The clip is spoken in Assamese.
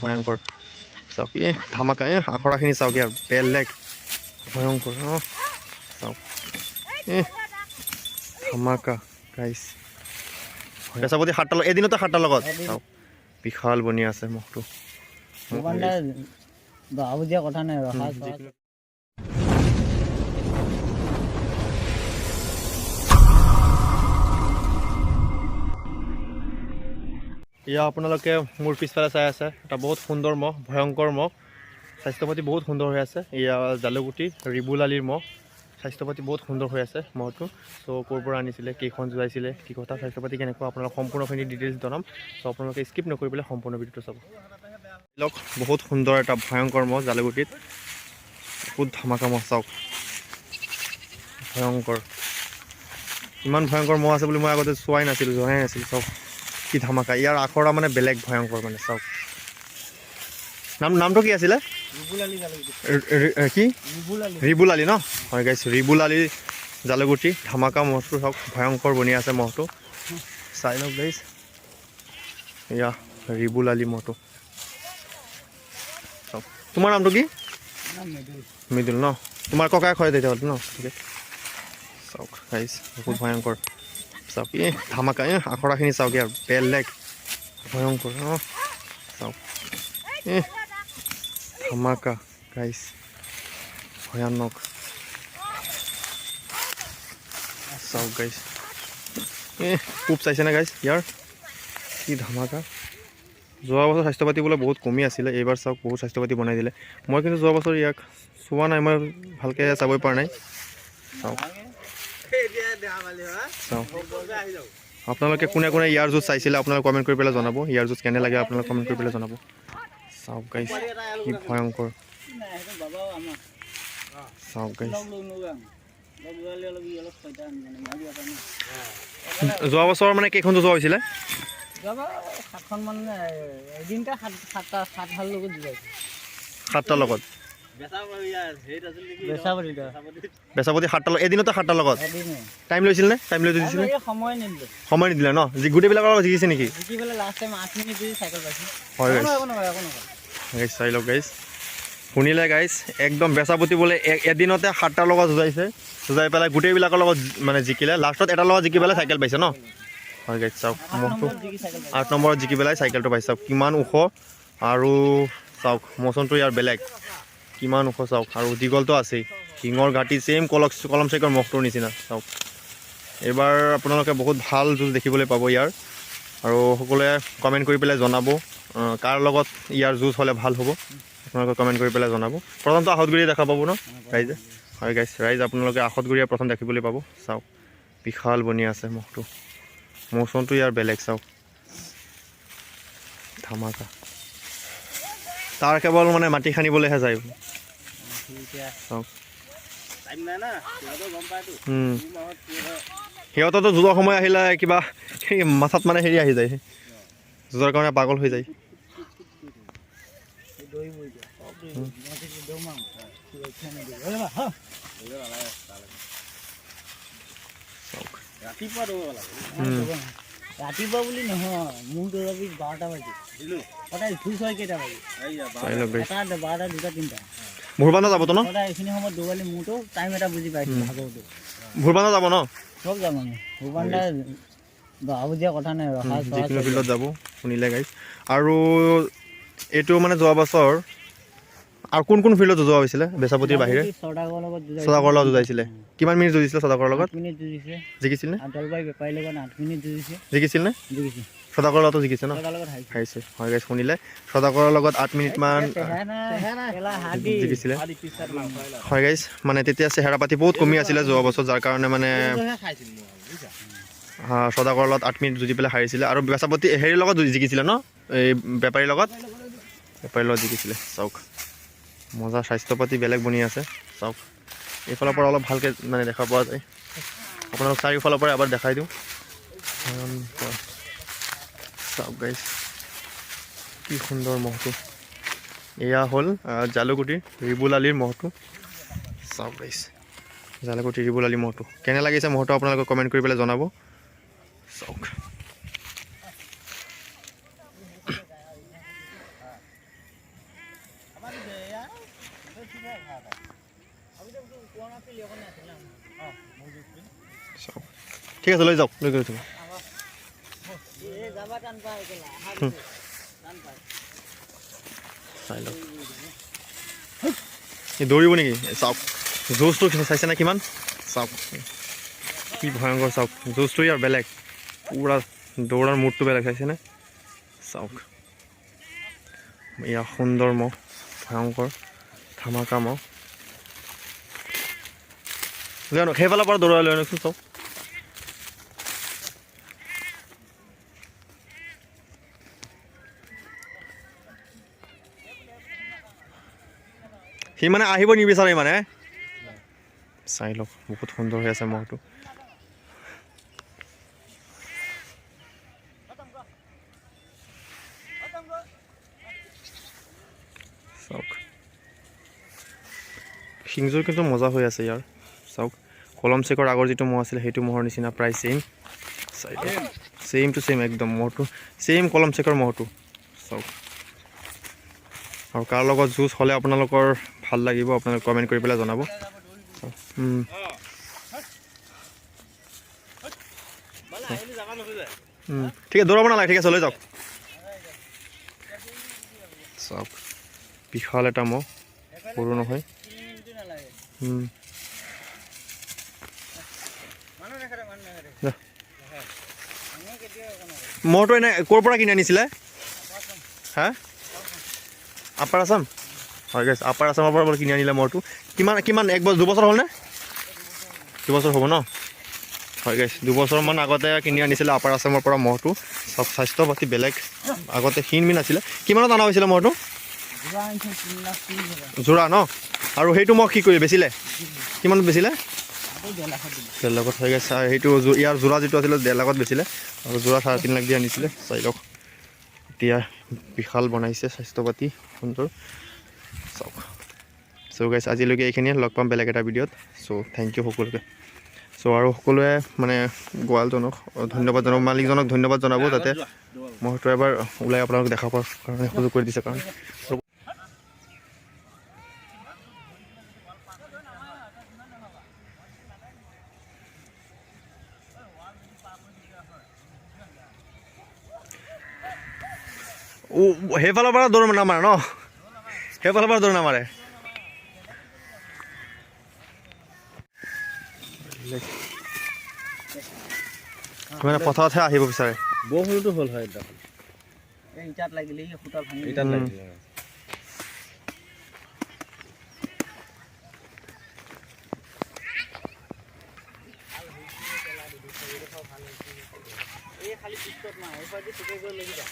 ভয়ংকৰ চাওক ধামাকা আখৰাখিনি চাওক ইয়াৰ বেলেগ ভয়ংকৰ চাওক ধামাকা গাইছ বেচাপতি 7টা এদিনতে 7টাৰ লগত চাওক বিশাল বনি আছে মহটো কথা নাই এয়া আপোনালোকে মোৰ পিছফালে চাই আছে এটা বহুত সুন্দৰ মহ ভয়ংকৰ মহ স্বাস্থ্য পাতি বহুত সুন্দৰ হৈ আছে এয়া জালুগুটি ৰিবুল আলিৰ মহ স্বাস্থ্য পাতি বহুত সুন্দৰ হৈ আছে মহটো চ' ক'ৰ পৰা আনিছিলে কেইখন যোৱাইছিলে কি কথা স্বাস্থ্য পাতি কেনেকুৱা আপোনালোক সম্পূৰ্ণখিনি ডিটেইলছ জনাম চ' আপোনালোকে স্কিপ নকৰি পেলাই সম্পূৰ্ণ ভিডিঅ'টো চাব লওক বহুত সুন্দৰ এটা ভয়ংকৰ মহ জালুগুটিত বহুত ধামাকা মহ চাওক ভয়ংকৰ ইমান ভয়ংকৰ মহ আছে বুলি মই আগতে চোৱাই নাছিলোঁ জনাই নাছিলোঁ চাওক কি ধামাকা ইয়াৰ আখৰা মানে বেলেগ ভয়ংকৰ মানে চাওক নামটো কি আছিলে কি ৰিবুল আলি ন হয় গাইছ ৰিবুল আলি জালুগুটি ধামাকা মহটো চাওক ভয়ংকৰ বনি আছে মহটো চাই লওক গাইছ এয়া ৰিবুল আলি মহটো চাওক তোমাৰ নামটো কি মৃদুল ন তোমাৰ ককাই হয় তেতিয়াহ'লে ন চাওক গাইছ বহুত ভয়ংকৰ চাওক ধামাকা আখৰাখিনি চাওক ইয়াৰ বেলেগ ভয়ংকৰ চাওক ধামাকা গাইছ ভয়ানক চাওক গাইছ খুব চাইছেনে গাইছ ইয়াৰ কি ধামাকা যোৱা বছৰ স্বাস্থ্য পাতি বোলে বহুত কমি আছিলে এইবাৰ চাওক বহুত স্বাস্থ্য পাতি বনাই দিলে মই কিন্তু যোৱা বছৰ ইয়াক চোৱা নাই মই ভালকৈ চাবই পৰা নাই চাওক আপোনালোকে কোনে কোনে ইয়াৰ জুচ চাইছিলে আপোনালোকে কমেণ্ট কৰি পেলাই জনাব ইয়াৰ জুচ কেনে লাগে আপোনালোকে কমেণ্ট কৰি পেলাই জনাব চাওক গাইছ কি ভয়ংকৰ চাওক গাইছ যোৱা বছৰ মানে কেইখন যোৱা হৈছিলে 7টাৰ লগত বেচাপতি 7টা এদিনতে 7টাৰ লগত টাইম লৈছিল নে টাইম লৈ দিছিলে সময় নিদিলে ন গোটেইবিলাকৰ লগত জিকিছে নেকি হয় গাইছ চাই লওক গাইছ শুনিলে গাইছ একদম বেচাপতি বোলে এদিনতে 7টাৰ লগত যুঁজাই পেলাই গোটেইবিলাকৰ লগত মানে জিকিলে লাষ্টত এটাৰ লগত জিকি পেলাই চাইকেল পাইছে ন হয় গাইছ চাওক মহটো 8 নম্বৰত জিকি পেলাই চাইকেলটো পাইছে চাওক কিমান ওখ আৰু চাওক মৌচমটো ইয়াৰ বেলেগ কিমান ওখ চাওক আৰু দীঘলটো আছেই শিঙৰ ঘাটি ছেইম কলম চাইকৰ মহটোৰ নিচিনা চাওক এইবাৰ আপোনালোকে বহুত ভাল যুঁজ দেখিবলৈ পাব ইয়াৰ আৰু সকলোৱে কমেণ্ট কৰি পেলাই জনাব কাৰ লগত ইয়াৰ যুঁজ হ'লে ভাল হ'ব আপোনালোকে কমেণ্ট কৰি পেলাই জনাব প্ৰথমটো আহতগুৰিয়ে দেখা পাব ন ৰাইজে হয় গাইছ ৰাইজ আপোনালোকে আহতগুৰিয়ে প্ৰথম দেখিবলৈ পাব চাওক বিশাল বনি আছে মহটো মৌচমটো ইয়াৰ বেলেগ চাওক ধামাকা তাৰ কেৱল মানে মাটি খানিবলৈহে যায় চাওক সিহঁততো যুঁজৰ সময় আহিলে কিবা মাথাত মানে হেৰি আহি যায় যুঁজৰ কাৰণে পাগল হৈ যায় ৰাতিপুৱা বুলি নহয় মোৰ 12টা বাজি সদায় ভোজ হয় কেইটা বাজি 12টা 2টা 3টা ভোৰবান্ধা যাব ন সদায় এইখিনি সময়ত দৌৰালি মোৰতো টাইম এটা বুজি পাইছোঁ ভাগৰটো ভোৰবান্ধা যাব ন চব যাম আমি ভোৰবান্ধা বাবুজীয়া কথা নাই যিকোনো ফিল্ডত যাব শুনিলে গাইছ আৰু এইটো মানে যোৱা বছৰ আৰু কোন কোন ফিল্ডত যোৱা হৈছিলে বেচাপতিৰ বাহিৰে সদাগৰৰ লগত যুঁজাইছিলে কিমান মিনিট যুঁজিছিলে সদাগৰৰ লগত জিকিছিল নে জিকিছিল নে সদাগৰৰ লগতো জিকিছে ন হাৰিছে হয় গাইছ শুনিলে সদাগৰৰ লগত 8 মিনিটমান জিকিছিলে হয় গাইছ মানে তেতিয়া চেহেৰা পাতি বহুত কমি আছিলে যোৱা বছৰ যাৰ কাৰণে মানে সদাগৰৰ লগত 8 মিনিট যুঁজি পেলাই হাৰিছিলে আৰু বেচাপতি হেৰিৰ লগত জিকিছিলে ন এই বেপাৰীৰ লগত জিকিছিলে চাওক মজা স্বাস্থ্য পাতি বেলেগ বনি আছে চাওক এইফালৰ পৰা অলপ ভালকৈ মানে দেখা পোৱা যায় আপোনালোক চাৰিওফালৰ পৰা এবাৰ দেখাই দিওঁ চাওক গাইছ কি সুন্দৰ মহটো এয়া হ'ল জালুগুটিৰ ৰিবুল আলিৰ মহটো চাওক গাইছ জালুগুটি ৰিবুল আলি মহটো কেনে লাগিছে মহটো আপোনালোকে কমেণ্ট কৰি পেলাই জনাব চাওক চাওক ঠিক আছে লৈ যাওক লৈ গৈ তুমি চাই লওক এই দৌৰিব নেকি চাওক জোচটো চাইছে না কিমান চাওক কি ভয়ংকৰ চাওক জোচটো ইয়াৰ বেলেগ পুৰা দৌৰাৰ মুডটো বেলেগ চাইছেনে চাওক ইয়াৰ সুন্দৰ মহ ভয়ংকৰ ধামাকা মহ লৈ আনক সেইফালৰ পৰা দৌৰাই লৈ আনকচোন চাওক সি মানে আহিব নিবিচাৰে মানে চাই লওক বহুত সুন্দৰ হৈ আছে মহটো চাওক শিংযোৰ কিন্তু মজা হৈ আছে ইয়াৰ চাওক কলম চেকৰ আগৰ যিটো মহ আছিলে সেইটো মহৰ নিচিনা প্ৰায় ছেইম চাই ছেইম টু ছেইম একদম মহটো ছেইম কলম চেকৰ মহটো চাওক আৰু কাৰ লগত জুচ হ'লে আপোনালোকৰ ভাল লাগিব আপোনালোকে কমেণ্ট কৰি পেলাই জনাব ঠিক আছে দৌৰাব নালাগে ঠিক আছে লৈ যাওক চাওক বিশাল এটা মহ সৰু নহয় মহটো এনে ক'ৰ পৰা কিনি আনিছিলে হা আপাৰ আছাম হয় গাইছ আপাৰ আছামৰ পৰা কিনি আনিলে মহটো কিমান কিমান এক বছৰ দুবছৰ হ'লনে দুবছৰ হ'ব ন হয় গাইছ দুবছৰমান আগতে কিনি আনিছিলে আপাৰ আছামৰ পৰা মহটো চব স্বাস্থ্য পাতি বেলেগ আগতে ক্ষীণ আছিলে কিমানত অনা হৈছিলে মহটো যোৰা ন আৰু সেইটো মহ কি কৰি বেচিলে কিমানত বেচিলে 1.5 লাখত হৈ গৈছে সেইটো ইয়াৰ যোৰা যিটো আছিলে 1.5 লাখত বেচিলে আৰু যোৰা 3.5 লাখ দি আনিছিলে চাই লওক এতিয়া বিশাল বনাইছে স্বাস্থ্য পাতি সুন্দৰ চাওক চ' গাইছ আজিলৈকে এইখিনিয়ে লগ পাম বেলেগ এটা ভিডিঅ'ত চ' থেংক ইউ সকলোকে চ' আৰু সকলোৱে মানে গোৱালজনক ধন্যবাদ জনাব মালিকজনক ধন্যবাদ জনাব যাতে মহটো এবাৰ ওলাই আপোনালোক দেখা পোৱাৰ কাৰণে সুযোগ কৰি দিছে কাৰণ সেইফালৰ পৰা দৌৰ নামাৰে ন সেইফালৰ পৰা দৌৰ নামাৰে মানে পথাৰতহে আহিব বিচাৰে বহুতো হ'ল হয় ইটাত লাগিলে খুঁটা ভাঙি ইটাত লাগিলে এই খালি পিছত না এই পাৰ্টি চুকে গৈ লাগি যা